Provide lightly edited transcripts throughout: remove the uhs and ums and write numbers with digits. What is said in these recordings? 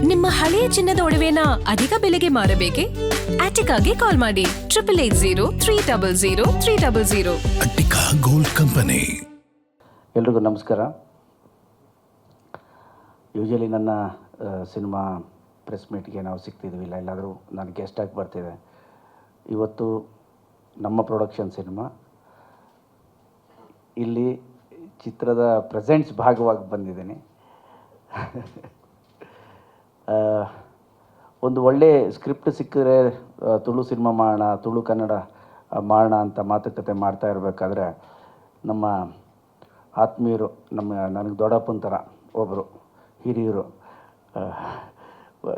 ನಿಮ್ಮ ಹಳೆಯ ಚಿನ್ನದ ಒಡವೆನ ಅಧಿಕ ಬೆಲೆಗೆ ಮಾರಬೇಕೆ? ಆಟಿಕಾಗೆ ಕಾಲ್ ಮಾಡಿ 8880 ಅಟ್ಟಿಕಾ ಗೋಲ್ಡ್ ಕಂಪನಿ. ಎಲ್ರಿಗೂ ನಮಸ್ಕಾರ. ಯೂಶಲಿ ನನ್ನ ಸಿನಿಮಾ ಪ್ರೆಸ್ ಮೀಟ್ಗೆ ನಾವು ಸಿಗ್ತಿದ್ವಿ, ಇಲ್ಲ ಎಲ್ಲಾದರೂ ನಾನು ಗೆಸ್ಟಾಗಿ ಬರ್ತಿದ್ದೆ. ಇವತ್ತು ನಮ್ಮ ಪ್ರೊಡಕ್ಷನ್ ಸಿನಿಮಾ ಇಲ್ಲಿ ಚಿತ್ರದ ಪ್ರೆಸೆಂಟ್ಸ್ ಭಾಗವಾಗಿ ಬಂದಿದ್ದೀನಿ. ಒಂದು ಒಳ್ಳೆ ಸ್ಕ್ರಿಪ್ಟ್ ಸಿಕ್ಕಿದ್ರೆ ತುಳು ಸಿನಿಮಾ ಮಾಡೋಣ, ತುಳು ಕನ್ನಡ ಮಾಡೋಣ ಅಂತ ಮಾತುಕತೆ ಮಾಡ್ತಾ ಇರಬೇಕಾದ್ರೆ ನಮ್ಮ ಆತ್ಮೀಯರು, ನನಗೆ ದೊಡ್ಡಪ್ಪನ ಥರ ಒಬ್ಬರು ಹಿರಿಯರು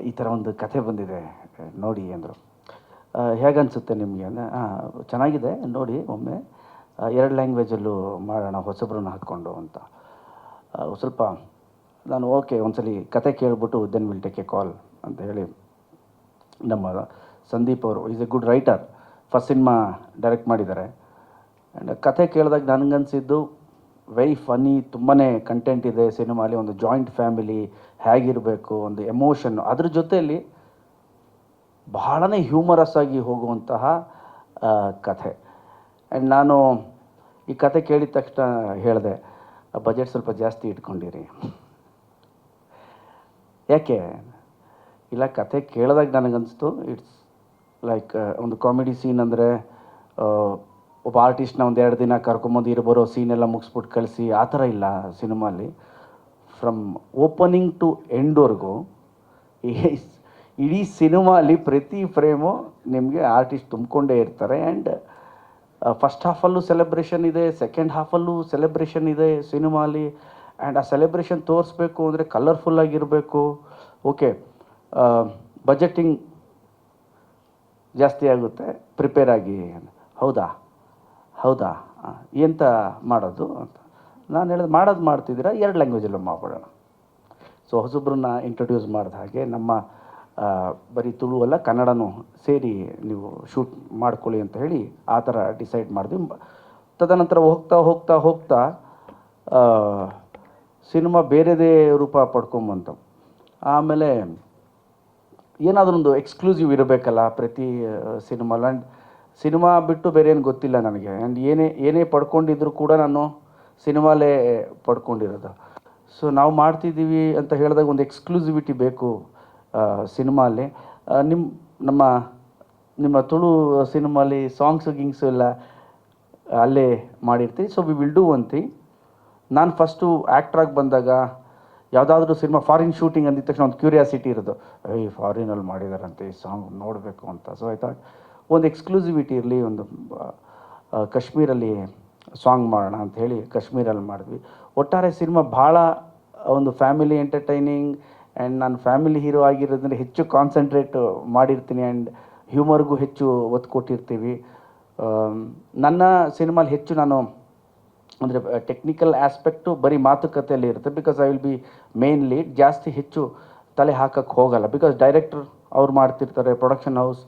ಈ ಥರ ಒಂದು ಕಥೆ ಬಂದಿದೆ ನೋಡಿ ಅಂದರು. ಹೇಗನ್ಸುತ್ತೆ ನಿಮಗೆ ಅಂದರೆ, ಚೆನ್ನಾಗಿದೆ ನೋಡಿ, ಒಮ್ಮೆ 2 ಲ್ಯಾಂಗ್ವೇಜಲ್ಲೂ ಮಾಡೋಣ ಹೊಸಬ್ರನ್ನ ಹಾಕ್ಕೊಂಡು ಅಂತ. ಸ್ವಲ್ಪ ನಾನು ಓಕೆ ಒಂದ್ಸಲಿ ಕತೆ ಕೇಳಿಬಿಟ್ಟು ದೆನ್ ವಿಲ್ ಟೇಕ್ ಎ ಕಾಲ್ ಅಂತ ಹೇಳಿ, ನಮ್ಮ ಸಂದೀಪ್ ಅವರು is A good writer, first cinema direct ಮಾಡಿದ್ದಾರೆ. ಆ್ಯಂಡ್ ಕತೆ ಕೇಳಿದಾಗ ನನಗನ್ಸಿದ್ದು ವೆರಿ ಫನ್ನಿ, ತುಂಬಾ ಕಂಟೆಂಟ್ ಇದೆ ಸಿನಿಮಾಲಿ. ಒಂದು ಜಾಯಿಂಟ್ ಫ್ಯಾಮಿಲಿ ಹೇಗಿರಬೇಕು, ಒಂದು ಎಮೋಷನ್ನು, ಅದ್ರ ಜೊತೆಯಲ್ಲಿ ಬಹಳನೇ ಹ್ಯೂಮರಸ್ ಆಗಿ ಹೋಗುವಂತಹ ಕಥೆ. ಆ್ಯಂಡ್ ನಾನು ಈ ಕತೆ ಕೇಳಿದ ತಕ್ಷಣ ಹೇಳಿದೆ, ಬಜೆಟ್ ಸ್ವಲ್ಪ ಜಾಸ್ತಿ ಇಟ್ಕೊಂಡಿರಿ. ಯಾಕೆ ಇಲ್ಲ, ಕತೆ ಕೇಳಿದಾಗ ನನಗನ್ನಿಸ್ತು ಇಟ್ಸ್ ಲೈಕ್ ಒಂದು ಕಾಮಿಡಿ ಸೀನ್ ಅಂದರೆ ಒಬ್ಬ ಆರ್ಟಿಸ್ಟ್ನ ಒಂದು 2 ದಿನ ಕರ್ಕೊಂಬಂದು ಬರೋ ಸೀನೆಲ್ಲ ಮುಗಿಸ್ಬಿಟ್ಟು ಕಳಿಸಿ ಆ ಥರ ಇಲ್ಲ ಸಿನಿಮಾಲಿ. ಫ್ರಮ್ ಓಪನಿಂಗ್ ಟು ಎಂಡ್ವರೆಗೂ ಇಡೀ ಸಿನಿಮಾಲಿ ಪ್ರತಿ ಫ್ರೇಮು ನಿಮಗೆ ಆರ್ಟಿಸ್ಟ್ ತುಂಬಿಕೊಂಡೇ ಇರ್ತಾರೆ. ಆ್ಯಂಡ್ ಫಸ್ಟ್ ಹಾಫಲ್ಲೂ ಸೆಲೆಬ್ರೇಷನ್ ಇದೆ, ಸೆಕೆಂಡ್ ಹಾಫಲ್ಲೂ ಸೆಲೆಬ್ರೇಷನ್ ಇದೆ ಸಿನಿಮಾಲಿ. ಆ್ಯಂಡ್ ಆ ಸೆಲೆಬ್ರೇಷನ್ ತೋರಿಸ್ಬೇಕು ಅಂದರೆ ಕಲರ್ಫುಲ್ಲಾಗಿರಬೇಕು. ಓಕೆ, ಬಜೆಟಿಂಗ್ ಜಾಸ್ತಿ ಆಗುತ್ತೆ, ಪ್ರಿಪೇರ್ ಆಗಿ. ಹೌದಾ ಎಂತ ಮಾಡೋದು ಅಂತ ನಾನು ಹೇಳಿದೆ, ಮಾಡ್ತಿದ್ದೀರಾ 2 ಲ್ಯಾಂಗ್ವೇಜಲ್ಲೂ ಮಾಡ್ಬಿಡೋಣ. ಸೊ ಹೊಸಬ್ರನ್ನ ಇಂಟ್ರೊಡ್ಯೂಸ್ ಮಾಡಿದ ಹಾಗೆ ನಮ್ಮ ಬರೀ ತುಳು ಅಲ್ಲ ಕನ್ನಡನೂ ಸೇರಿ ನೀವು ಶೂಟ್ ಮಾಡ್ಕೊಳ್ಳಿ ಅಂತ ಹೇಳಿ ಆ ಥರ ಡಿಸೈಡ್ ಮಾಡಿದ್ವಿ. ತದನಂತರ ಹೋಗ್ತಾ ಸಿನಿಮಾ ಬೇರೆದೇ ರೂಪ ಪಡ್ಕೊಂಬಂತು. ಆಮೇಲೆ ಏನಾದರೂ ಒಂದು ಎಕ್ಸ್ಕ್ಲೂಸಿವ್ ಇರಬೇಕಲ್ಲ ಪ್ರತಿ ಸಿನಿಮಾಲ್. ಆ್ಯಂಡ್ ಸಿನಿಮಾ ಬಿಟ್ಟು ಬೇರೆ ಏನು ಗೊತ್ತಿಲ್ಲ ನನಗೆ. ಆ್ಯಂಡ್ ಏನೇ ಪಡ್ಕೊಂಡಿದ್ರು ಕೂಡ ನಾನು ಸಿನಿಮಾಲೇ ಪಡ್ಕೊಂಡಿರೋದು. ಸೊ ನಾವು ಮಾಡ್ತಿದ್ದೀವಿ ಅಂತ ಹೇಳಿದಾಗ ಒಂದು ಎಕ್ಸ್ಕ್ಲೂಸಿವಿಟಿ ಬೇಕು ಸಿನಿಮಾಲಿ. ನಿಮ್ಮ ತುಳು ಸಿನಿಮಾಲಿ ಗಿಂಗ್ಸು ಎಲ್ಲ ಅಲ್ಲೇ ಮಾಡಿರ್ತೀವಿ. So we will do one thing. ನಾನು ಫಸ್ಟು ಆ್ಯಕ್ಟ್ರಾಗಿ ಬಂದಾಗ ಯಾವುದಾದ್ರೂ ಸಿನಿಮಾ ಫಾರಿನ್ ಶೂಟಿಂಗ್ ಅಂದಿದ ತಕ್ಷಣ ಒಂದು ಕ್ಯೂರಿಯಾಸಿಟಿ ಇರೋದು, ಫಾರಿನಲ್ಲಿ ಮಾಡಿದಾರಂತೆ ಈ ಸಾಂಗ್ ನೋಡಬೇಕು ಅಂತ. ಸೊ ಆಯ್ತಾ, ಒಂದು ಎಕ್ಸ್ಕ್ಲೂಸಿವಿಟಿ ಇರಲಿ, ಒಂದು ಕಾಶ್ಮೀರಲ್ಲಿ ಸಾಂಗ್ ಮಾಡೋಣ ಅಂತ ಹೇಳಿ ಕಾಶ್ಮೀರಲ್ಲಿ ಮಾಡಿದ್ವಿ. ಒಟ್ಟಾರೆ ಸಿನಿಮಾ ಭಾಳ ಒಂದು ಫ್ಯಾಮಿಲಿ ಎಂಟರ್ಟೈನಿಂಗ್. ಆ್ಯಂಡ್ ನಾನು ಫ್ಯಾಮಿಲಿ ಹೀರೋ ಆಗಿರೋದ್ರಿಂದ ಹೆಚ್ಚು ಕಾನ್ಸಂಟ್ರೇಟ್ ಮಾಡಿರ್ತೀನಿ. ಆ್ಯಂಡ್ ಹ್ಯೂಮರ್ಗೂ ಹೆಚ್ಚು ಒತ್ತು ಕೊಟ್ಟಿರ್ತೀವಿ. ನನ್ನ ಸಿನಿಮಾಲಿ ಹೆಚ್ಚು ನಾನು ಅಂದರೆ ಟೆಕ್ನಿಕಲ್ ಆಸ್ಪೆಕ್ಟು ಬರೀ ಮಾತುಕತೆಯಲ್ಲಿ ಇರುತ್ತೆ. Because I will B main lead. ಜಾಸ್ತಿ ಹೆಚ್ಚು ತಲೆ ಹಾಕಕ್ಕೆ ಹೋಗಲ್ಲ, ಬಿಕಾಸ್ ಡೈರೆಕ್ಟ್ರ್ ಅವ್ರು ಮಾಡ್ತಿರ್ತಾರೆ, ಪ್ರೊಡಕ್ಷನ್ ಹೌಸ್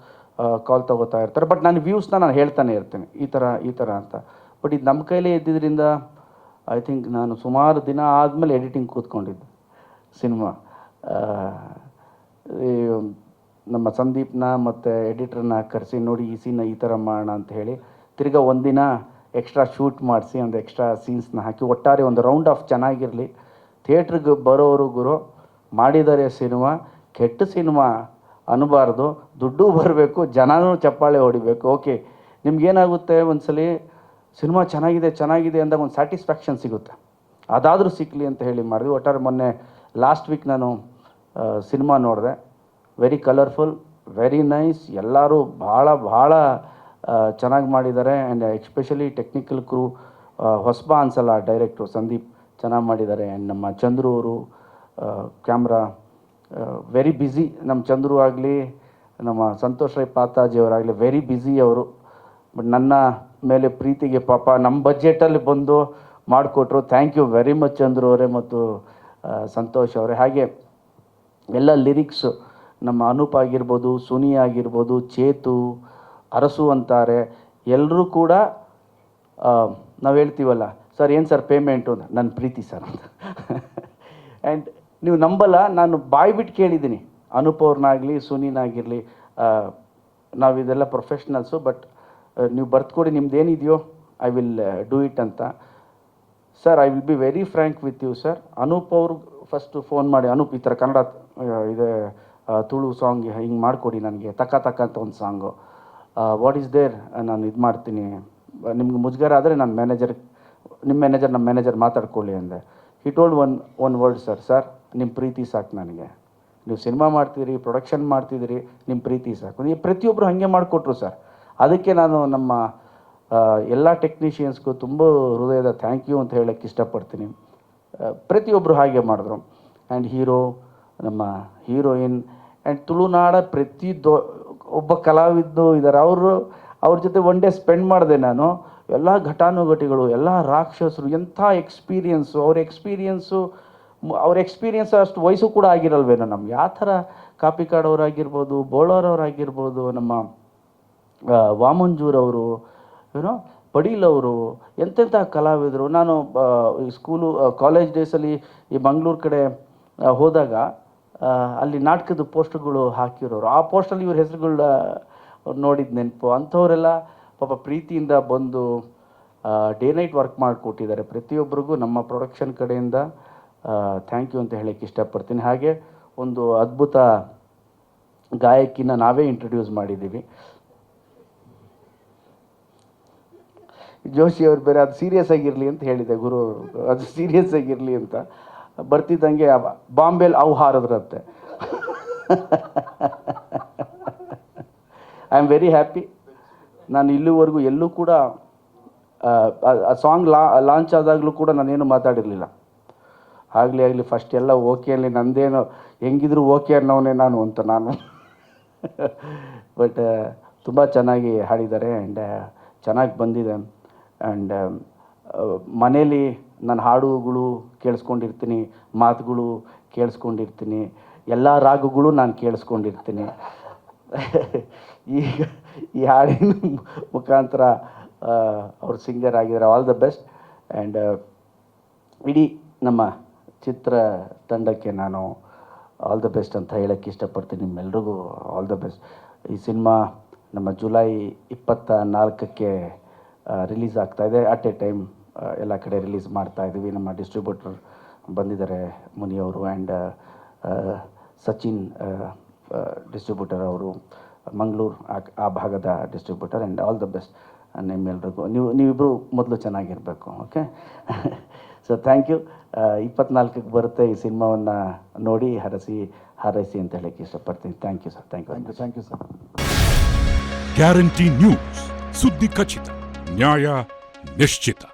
ಕಾಲ್ ತೊಗೋತಾ ಇರ್ತಾರೆ. ಬಟ್ ನಾನು ವ್ಯೂಸ್ನ ನಾನು ಹೇಳ್ತಾನೆ ಇರ್ತೀನಿ, ಈ ಥರ ಅಂತ. ಬಟ್ ಇದು ನಮ್ಮ ಕೈಲೇ ಇದ್ದಿದ್ದರಿಂದ ಐ ಥಿಂಕ್ ನಾನು ಸುಮಾರು ದಿನ ಆದಮೇಲೆ ಎಡಿಟಿಂಗ್ ಕೂತ್ಕೊಂಡಿದ್ದೆ ಸಿನಿಮಾ. ನಮ್ಮ ಸಂದೀಪ್ನ ಮತ್ತು ಎಡಿಟ್ರನ್ನ ಕರೆಸಿ, ನೋಡಿ ಈ ಸೀನ ಈ ಥರ ಮಾಡೋಣ ಅಂತ ಹೇಳಿ ತಿರ್ಗಾ ಒಂದಿನ ಎಕ್ಸ್ಟ್ರಾ ಶೂಟ್ ಮಾಡಿಸಿ ಒಂದು ಎಕ್ಸ್ಟ್ರಾ ಸೀನ್ಸ್ನ ಹಾಕಿ ಒಟ್ಟಾರೆ ಒಂದು ರೌಂಡ್ ಆಫ್ ಚೆನ್ನಾಗಿರಲಿ. ಥಿಯೇಟ್ರಿಗೆ ಬರೋರು ಮಾಡಿದ್ದಾರೆ ಸಿನಿಮಾ, ಕೆಟ್ಟ ಸಿನಿಮಾ ಅನ್ನಬಾರ್ದು, ದುಡ್ಡು ಬರಬೇಕು, ಜನನೂ ಚಪ್ಪಾಳೆ ಹೊಡಿಬೇಕು. ಓಕೆ, ನಿಮ್ಗೇನಾಗುತ್ತೆ, ಒಂದ್ಸಲಿ ಸಿನಿಮಾ ಚೆನ್ನಾಗಿದೆ ಅಂದಾಗ ಒಂದು ಸ್ಯಾಟಿಸ್ಫ್ಯಾಕ್ಷನ್ ಸಿಗುತ್ತೆ, ಅದಾದರೂ ಸಿಕ್ಕಲಿ ಅಂತ ಹೇಳಿ ಮಾಡಿದ್ವಿ. ಒಟ್ಟಾರೆ ಮೊನ್ನೆ ಲಾಸ್ಟ್ ವೀಕ್ ನಾನು ಸಿನಿಮಾ ನೋಡಿದೆ. Very colourful, very nice. ಎಲ್ಲರೂ ಭಾಳ ಚೆನ್ನಾಗಿ ಮಾಡಿದ್ದಾರೆ. ಆ್ಯಂಡ್ ಎಸ್ಪೆಷಲಿ ಟೆಕ್ನಿಕಲ್ ಕ್ರೂ ಹೊಸಬ ಅನ್ಸಲ್ಲ, ಡೈರೆಕ್ಟ್ರು ಸಂದೀಪ್ ಚೆನ್ನಾಗಿ ಮಾಡಿದ್ದಾರೆ. ಆ್ಯಂಡ್ ನಮ್ಮ ಚಂದ್ರು ಅವರು ಕ್ಯಾಮ್ರಾ ವೆರಿ ಬ್ಯುಸಿ. ನಮ್ಮ ಚಂದ್ರು ಆಗಲಿ, ನಮ್ಮ ಸಂತೋಷ್ ರೈ ಪಾತಾಜಿಯವರಾಗಲಿ ವೆರಿ ಬ್ಯುಸಿ ಅವರು. ಬಟ್ ನನ್ನ ಮೇಲೆ ಪ್ರೀತಿಗೆ ಪಾಪ ನಮ್ಮ ಬಜೆಟಲ್ಲಿ ಬಂದು ಮಾಡಿಕೊಟ್ರು. Thank you very much Chandru ಅವರೇ ಮತ್ತು ಸಂತೋಷ್ ಅವರೇ. ಹಾಗೆ ಎಲ್ಲ ಲಿರಿಕ್ಸು ನಮ್ಮ ಅನೂಪ್ ಆಗಿರ್ಬೋದು, ಸುನಿ ಆಗಿರ್ಬೋದು, ಚೇತು, ಅರಸು ಅಂತಾರೆ, ಎಲ್ಲರೂ ಕೂಡ ನಾವು ಹೇಳ್ತೀವಲ್ಲ, ಸರ್ ಏನು ಸರ್ ಪೇಮೆಂಟು, ನನ್ನ ಪ್ರೀತಿ ಸರ್ ಅಂತ. ಆ್ಯಂಡ್ ನೀವು ನಂಬಲ್ಲ, ನಾನು ಬಾಯಿ ಬಿಟ್ಟು ಕೇಳಿದ್ದೀನಿ ಅನೂಪ್ ಅವ್ರನ್ನಾಗಲಿ ಸುನೀನಾಗಿರಲಿ, ನಾವು ಇದೆಲ್ಲ ಪ್ರೊಫೆಷ್ನಲ್ಸು, ಬಟ್ ನೀವು ಬರ್ತ್ಕೊಡಿ ನಿಮ್ದೇನಿದೆಯೋ ಐ ವಿಲ್ ಡೂ ಇಟ್ ಅಂತ. Sir, I will be very frank with you sir. Anoop ಅವರು ಫಸ್ಟು ಫೋನ್ ಮಾಡಿ, ಅನೂಪ್ ಈ ಥರ ಕನ್ನಡ ಇದೆ ತುಳು ಸಾಂಗ್ ಹಿಂಗೆ ಮಾಡಿಕೊಡಿ ನನಗೆ, ತಕ್ಕ ಅಂತ ಒಂದು ಸಾಂಗು, ವಾಟ್ ಈಸ್ ದೇರ್, ನಾನು ಇದು ಮಾಡ್ತೀನಿ, ನಿಮ್ಗೆ ಮುಜುಗರ ಆದರೆ ನನ್ನ ನಿಮ್ಮ ಮ್ಯಾನೇಜರ್ ನಮ್ಮ ಮ್ಯಾನೇಜರ್ ಮಾತಾಡ್ಕೊಳ್ಳಿ ಅಂದೆ. He told one word, sir ನಿಮ್ಮ ಪ್ರೀತಿ ಸಾಕು ನನಗೆ, ನೀವು ಸಿನಿಮಾ ಮಾಡ್ತಿದ್ದೀರಿ, ಪ್ರೊಡಕ್ಷನ್ ಮಾಡ್ತಿದ್ದೀರಿ, ನಿಮ್ಮ ಪ್ರೀತಿ ಸಾಕು. ನೀವು ಪ್ರತಿಯೊಬ್ಬರು ಹಾಗೆ ಮಾಡಿಕೊಟ್ರು ಸರ್. ಅದಕ್ಕೆ ನಾನು ನಮ್ಮ ಎಲ್ಲ ಟೆಕ್ನಿಷಿಯನ್ಸ್ಗೂ ತುಂಬ ಹೃದಯದ ಥ್ಯಾಂಕ್ ಯು ಅಂತ ಹೇಳೋಕ್ಕೆ ಇಷ್ಟಪಡ್ತೀನಿ. ಪ್ರತಿಯೊಬ್ಬರು ಹಾಗೆ ಮಾಡಿದ್ರು. ಆ್ಯಂಡ್ ಹೀರೋ, ನಮ್ಮ ಹೀರೋಯಿನ್, ಆ್ಯಂಡ್ ತುಳುನಾಡ ಒಬ್ಬ ಕಲಾವಿದರು ಇದ್ದಾರೆ, ಅವ್ರ ಜೊತೆ ಒನ್ ಡೇ ಸ್ಪೆಂಡ್ ಮಾಡಿದೆ ನಾನು. ಎಲ್ಲ ಘಟಾನುಘಟಿಗಳು, ಎಲ್ಲ ರಾಕ್ಷಸರು, ಎಂಥ ಎಕ್ಸ್ಪೀರಿಯನ್ಸು, ಅವ್ರ ಎಕ್ಸ್ಪೀರಿಯನ್ಸ್ ಅಷ್ಟು ವಯಸ್ಸು ಕೂಡ ಆಗಿರಲ್ವೇನೋ ನಮ್ಗೆ. ಯಾವ ಥರ ಕಾಪಿಕಾಡೋರಾಗಿರ್ಬೋದು, ಬೋಳೋರವರಾಗಿರ್ಬೋದು, ನಮ್ಮ ವಾಮಂಜೂರವರು, ಏನೋ ಪಡೀಲ್ ಅವರು, ಎಂತೆಂಥ ಕಲಾವಿದರು. ನಾನು ಕಾಲೇಜ್ ಡೇಸಲ್ಲಿ ಈ ಮಂಗಳೂರು ಕಡೆ ಹೋದಾಗ ಅಲ್ಲಿ ನಾಟಕದ ಪೋಸ್ಟರ್ಗಳು ಹಾಕಿರೋರು, ಆ ಪೋಸ್ಟಲ್ಲಿ ಇವ್ರ ಹೆಸರುಗಳ ನೋಡಿದ ನೆನಪು. ಅಂಥವರೆಲ್ಲ ಪಾಪ ಪ್ರೀತಿಯಿಂದ ಬಂದು ಡೇ ನೈಟ್ ವರ್ಕ್ ಮಾಡಿಕೊಟ್ಟಿದ್ದಾರೆ. ಪ್ರತಿಯೊಬ್ಬರಿಗೂ ನಮ್ಮ ಪ್ರೊಡಕ್ಷನ್ ಕಡೆಯಿಂದ ಥ್ಯಾಂಕ್ ಯು ಅಂತ ಹೇಳೋಕ್ಕೆ ಇಷ್ಟಪಡ್ತೀನಿ. ಹಾಗೆ ಒಂದು ಅದ್ಭುತ ಗಾಯಕಿನ ನಾವೇ ಇಂಟ್ರೊಡ್ಯೂಸ್ ಮಾಡಿದ್ದೀವಿ, ಜೋಶಿ ಅವ್ರು. ಬೇರೆ ಅದು ಸೀರಿಯಸ್ ಆಗಿರಲಿ ಅಂತ ಹೇಳಿದೆ ಗುರು, ಅದು ಸೀರಿಯಸ್ ಆಗಿರಲಿ ಅಂತ. ಬರ್ತಿದ್ದಂಗೆ ಬಾಂಬೆಲಿ ಅವು ಹಾರಿದ್ರಂತೆ. I am very happy. ನಾನು ಇಲ್ಲಿವರೆಗೂ ಎಲ್ಲೂ ಕೂಡ ಆ ಸಾಂಗ್ ಲಾಂಚ್ ಆದಾಗಲೂ ಕೂಡ ನಾನೇನು ಮಾತಾಡಿರಲಿಲ್ಲ. ಆಗಲಿ ಫಸ್ಟ್ ಎಲ್ಲ ಓಕೆ ಅಲ್ಲಿ, ನಂದೇನು ಹೆಂಗಿದ್ರು ಓಕೆ ಅನ್ನೋನೇ ನಾನು ಅಂತ ನಾನು. ಬಟ್ ತುಂಬ ಚೆನ್ನಾಗಿ ಹಾಡಿದ್ದಾರೆ ಆ್ಯಂಡ್ ಚೆನ್ನಾಗಿ ಬಂದಿದೆ. ಆ್ಯಂಡ್ ಮನೇಲಿ ನಾನು ಹಾಡುಗಳು ಕೇಳಿಸ್ಕೊಂಡಿರ್ತೀನಿ, ಮಾತುಗಳು ಕೇಳಿಸ್ಕೊಂಡಿರ್ತೀನಿ, ಎಲ್ಲ ರಾಗಗಳು ನಾನು ಕೇಳಿಸ್ಕೊಂಡಿರ್ತೀನಿ. ಈಗ ಈ ಹಾಡಿನ ಮುಖಾಂತರ ಅವ್ರು ಸಿಂಗರ್ ಆಗಿದ್ದಾರೆ. All the best. ಆ್ಯಂಡ್ ಇಡೀ ನಮ್ಮ ಚಿತ್ರ ತಂಡಕ್ಕೆ ನಾನು ಆಲ್ ದ ಬೆಸ್ಟ್ ಅಂತ ಹೇಳೋಕ್ಕೆ ಇಷ್ಟಪಡ್ತೀನಿ. ನಿಮ್ಮೆಲ್ರಿಗೂ ಆಲ್ ದ ಬೆಸ್ಟ್. ಈ ಸಿನಿಮಾ ನಮ್ಮ ಜುಲೈ 24ಕ್ಕೆ ರಿಲೀಸ್ ಆಗ್ತಾಯಿದೆ. ಅಟ್ ಎ ಟೈಮ್ ಎಲ್ಲ ಕಡೆ ರಿಲೀಸ್ ಮಾಡ್ತಾಯಿದ್ದೀವಿ. ನಮ್ಮ ಡಿಸ್ಟ್ರಿಬ್ಯೂಟರ್ ಬಂದಿದ್ದಾರೆ, ಮುನಿಯವರು, ಆ್ಯಂಡ್ ಸಚಿನ್ ಡಿಸ್ಟ್ರಿಬ್ಯೂಟರ್ ಅವರು, ಮಂಗಳೂರು ಆ ಭಾಗದ distributor. And all the best ನಿಮ್ಮೆಲ್ರಿಗೂ. ನೀವಿಬ್ಬರು ಮೊದಲು ಚೆನ್ನಾಗಿರಬೇಕು. ಓಕೆ. So thank you. 24ಕ್ಕೆ ಬರುತ್ತೆ ಈ ಸಿನಿಮಾವನ್ನು ನೋಡಿ ಹಾರೈಸಿ ಅಂತ ಹೇಳೋಕ್ಕೆ ಇಷ್ಟಪಡ್ತೀನಿ. Thank you sir. Thank you sir. Guarantee news, ಸುದ್ದಿ ಖಚಿತ, ನ್ಯಾಯ ನಿಶ್ಚಿತ.